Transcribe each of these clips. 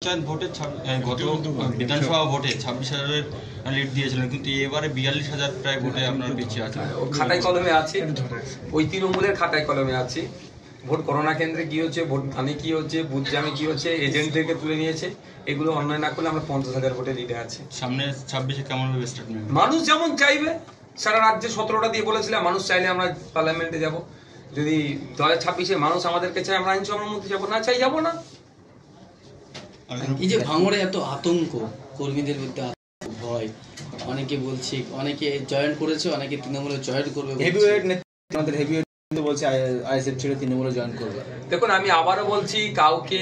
পঞ্চায়েত ভোটে গত বিধানসভা ভোটে 26,000-এর লিড দিয়েছিলেন, কিন্তু এবারে 42,000 প্রায় ভোটে আপনার পিছিয়ে আছে। খাতায় কলমে আছে, ওই তৃণমূলের খাতায় কলমে আছে। ভোট করোনা কেন্দ্রে কি হচ্ছে, ভোট ধানে কি হচ্ছে, বুথ জামে কি হচ্ছে, এজেন্টদেরকে তুলে নিয়েছে, এগুলো অন্যায় না করলে আমরা 50,000 ভোটে লিডে আছে। সামনে 26-এ কেমন হবে স্টেটমেন্ট? মানুষ যেমন চাইবে, সারা রাজ্যে 17টা দিয়ে বলেছিলাম মানুষ চাইলে আমরা পার্লামেন্টে যাব। যদি 2026-এ মানুষ আমাদেরকে চাই, আমরা আইনসভার মধ্যে যাবো, না চাই যাবো না। এই যে ভাঙড়ে এত আতঙ্ক, কর্মীদের মধ্যে ভয়, অনেকে বলছে, অনেকে জয়েন করেছে, অনেকে তৃণমূলে জয়েন করবে। বলছে আইএসএফ ছেড়ে তৃণমূলে জয়েন করবে। দেখুন, আমি আবারও বলছি, কাউকে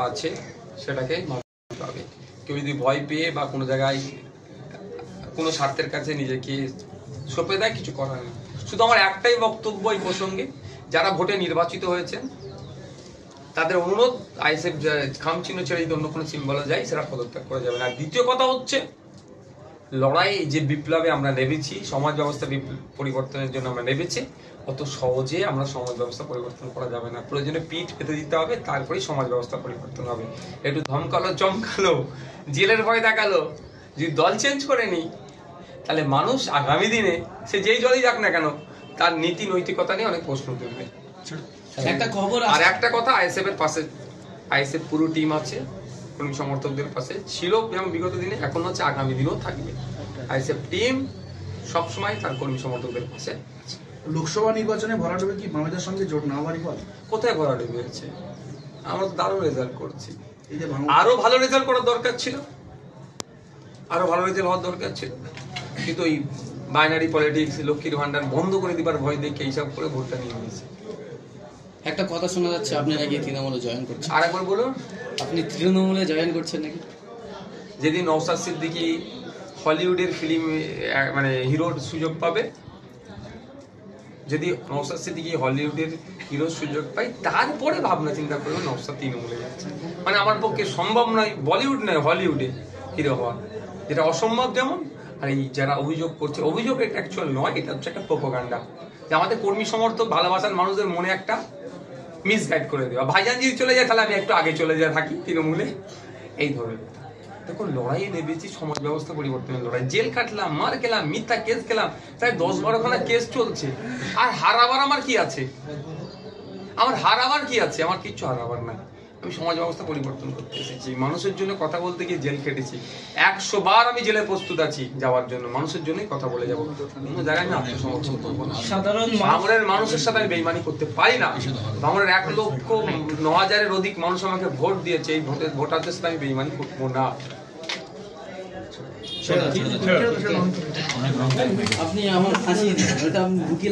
আছে সেটাকে মানতে হবে। কেউ যদি ভয় পেয়ে বা কোনো জায়গায় কোনো স্বার্থের কাছে নিজেকে সঁপে দেয়, কিছু করার নেই। শুধু আমার একটাই বক্তব্য এই প্রসঙ্গে, যারা ভোটে নির্বাচিত হয়েছেন তাদের অনুরোধ, আইএসএফ খামচিহ্ন ছেড়ে যদি অন্য কোনো সিম্বলে যায়, সেটা পদত্যাগ করা যাবে না। দ্বিতীয় কথা হচ্ছে, লড়াই যে বিপ্লবে আমরা নেমেছি, সমাজ ব্যবস্থা পরিবর্তনের জন্য আমরা নেমেছি, অত সহজে আমরা সমাজ ব্যবস্থা পরিবর্তন করা যাবে না। প্রয়োজনে পিঠ পেতে দিতে হবে, তারপরেই সমাজ ব্যবস্থা পরিবর্তন হবে। একটু ধমকালো, চমকালো, জেলের ভয় দেখালো, যদি দল চেঞ্জ করে নি, তাহলে মানুষ আগামী দিনে সে যেই দলই যাক না কেন, তার নীতি নৈতিকতা নিয়ে অনেক প্রশ্ন তুলবে। একটা খবর আর একটা কথা, আইএসএফ এর পাশে, আইএসএফ পুরো টিম আছে, কর্মী সমর্থকদের পাশে ছিল যেমন বিগত দিনে, এখন হচ্ছে, আগামী দিনেও থাকবে। আইএসএফ টিম সবসময় তার কর্মী সমর্থকদের পাশে। লোকসভা নির্বাচনে ভরাডুবি কি বামেদের সঙ্গে জোট না হওয়ারই ফল? কোথায় ভরাডুবি হয়েছে? আমরা তো দারুণ রেজাল্ট করছি। আরো ভালো রেজাল্ট করার দরকার ছিল, আরো ভালো রেজাল্ট হওয়ার দরকার ছিল, কিন্তু ওই বাইনারি পলিটিক্স, লক্ষ্মীর ভান্ডার বন্ধ করে দিবার ভয় দেখে এইসব করে ভোটটা নিয়ে নিয়েছে। একটা কথা শোনা যাচ্ছে আপনি নাকি তৃণমূলে জয়েন করছেন। আর একবার বলুন, আপনি তৃণমূলে জয়েন করছেন নাকি? যেদিন নওশাদ সিদ্দিকী হলিউডের ফিল্ম মানে হিরোর সুযোগ পাবে, যদি নওশাদ সিদ্দিকী হলিউডের হিরোর সুযোগ পাই, তারপরে ভাবনা চিন্তা করবে নওশাদ তৃণমূলে যাচ্ছে। মানে আমার পক্ষে সম্ভব নয় বলিউড নয় হলিউডে হিরো হওয়া, যেটা অসম্ভব। যেমন আর এই যারা অভিযোগ করছে, অভিযোগ এটা অ্যাকচুয়াল নয়, এটা হচ্ছে একটা প্রোপাগান্ডা, যে আমাদের কর্মী সমর্থক ভালোবাসার মানুষদের মনে একটা মিসগাইড করে দেওয়া। ভাইজান যদি চলে যায়, তাহলে আমি একটু আগে চলে যায় থাকি তৃণমূলে, এই ধরনের। দেখুন, লড়াইয়ে নেমেছি, সমাজ ব্যবস্থা পরিবর্তনের লড়াই। জেল কাটলাম, মার খেলাম, মিথ্যা কেস খেলাম, তাই 10-12খানা কেস চলছে। আর হারাবার আমার কি আছে? আমার হারাবার কি আছে? আমার কিচ্ছু হারাবার নাই। আমি সমাজ ব্যবস্থা পরিবর্তন করতে এসেছি, মানুষের জন্য কথা বলতে গিয়ে জেল কেটেছি। 100 বার আমি জেলে প্রস্তুত আছি যাওয়ার জন্য, মানুষের জন্যই কথা বলে যাবো। কোনো জায়গায় আমি আত্মসমর্পণ করবো না। সাধারণ ভাঙড়ের মানুষের সাথে আমি বেইমানি করতে পারি না। ভাঙড়ের 1,09,000-এর অধিক মানুষ আমাকে ভোট দিয়েছে, এই ভোটারদের সাথে আমি বেইমানি করবো না। আপনি আমার হাসি দিচ্ছেন,